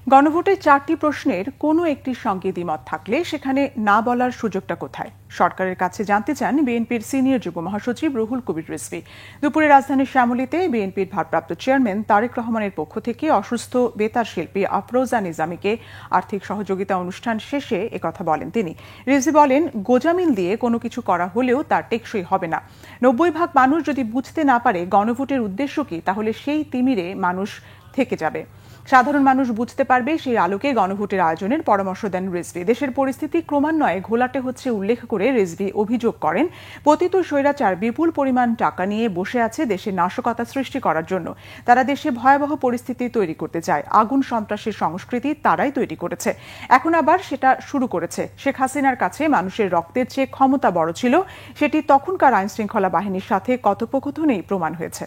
গণভোটে 4টি প্রশ্নের কোনো একটির সঙ্গে দ্বিমত থাকলে সেখানে না বলার সুযোগটা কোথায়? সরকারের কাছে জানতে চান বিএনপির সিনিয়র যুগ্ম মহাসচিব রুহুল কবির রিজভী। দুপুরে রাজধানীর শ্যামলীতে বিএনপির ভারপ্রাপ্ত চেয়ারম্যান তারেক রহমানের পক্ষ থেকে অসুস্থ বেতার শিল্পী আফরোজা নিজামীকে আর্থিক সহযোগিতা অনুষ্ঠান শেষে একথা বলেন তিনি। রিজভী বলেন, গোজামিল দিয়ে কোনো কিছু করা হলেও তার টেকসই হবে না। 90% মানুষ যদি বুঝতে না পারে গণভোটের উদ্দেশ্য কি, তাহলে সেই তিমিরে মানুষ থেকে যাবে। সাধারণ মানুষ বুঝতে পারবে, সেই আলোকে গণভোটের আয়োজনের পরামর্শ দেন রিজভী। দেশের পরিস্থিতি ক্রমান্বয়ে ঘোলাটে হচ্ছে উল্লেখ করে রিজভী অভিযোগ করেন, পতিত স্বৈরাচার বিপুল পরিমাণ টাকা নিয়ে বসে আছে দেশে নাশকতা সৃষ্টি করার জন্য। তারা দেশে ভয়াবহ পরিস্থিতি তৈরি করতে চায়। আগুন সন্ত্রাসের সংস্কৃতি তারাই তৈরি করেছে, এখন আবার সেটা শুরু করেছে। শেখ হাসিনার কাছে মানুষের রক্তের চেয়ে ক্ষমতা বড় ছিল, সেটি তখনকার আইনশৃঙ্খলা বাহিনীর সাথে কথোপকথনেই প্রমাণ হয়েছে।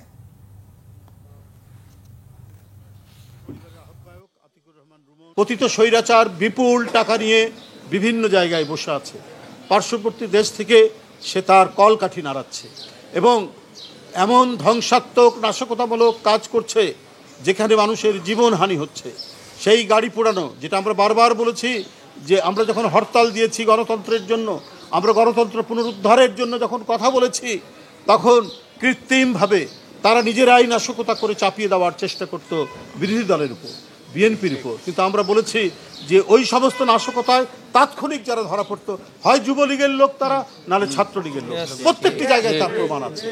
পতিত স্বৈরাচার বিপুল টাকা নিয়ে বিভিন্ন জায়গায় বসে আছে। পার্শ্ববর্তী দেশ থেকে সে তার কলকাঠি নাড়াচ্ছে এবং এমন ধ্বংসাত্মক নাশকতামূলক কাজ করছে যেখানে মানুষের জীবনহানি হচ্ছে। সেই গাড়ি পোড়ানো, যেটা আমরা বারবার বলেছি যে আমরা যখন হরতাল দিয়েছি গণতন্ত্রের জন্য, আমরা গণতন্ত্র পুনরুদ্ধারের জন্য যখন কথা বলেছি, তখন কৃত্রিমভাবে তারা নিজেরাই নাশকতা করে চাপিয়ে দেওয়ার চেষ্টা করত বিরোধী দলের উপর, বিএনপির উপর। কিন্তু আমরা বলেছি যে ওই সমস্ত নাশকতায় তাৎক্ষণিক যারা ধরা পড়তো, হয় যুবলীগের লোক তারা, নাহলে ছাত্রলীগের লোক। প্রত্যেকটি জায়গায় তার প্রমাণ আছে।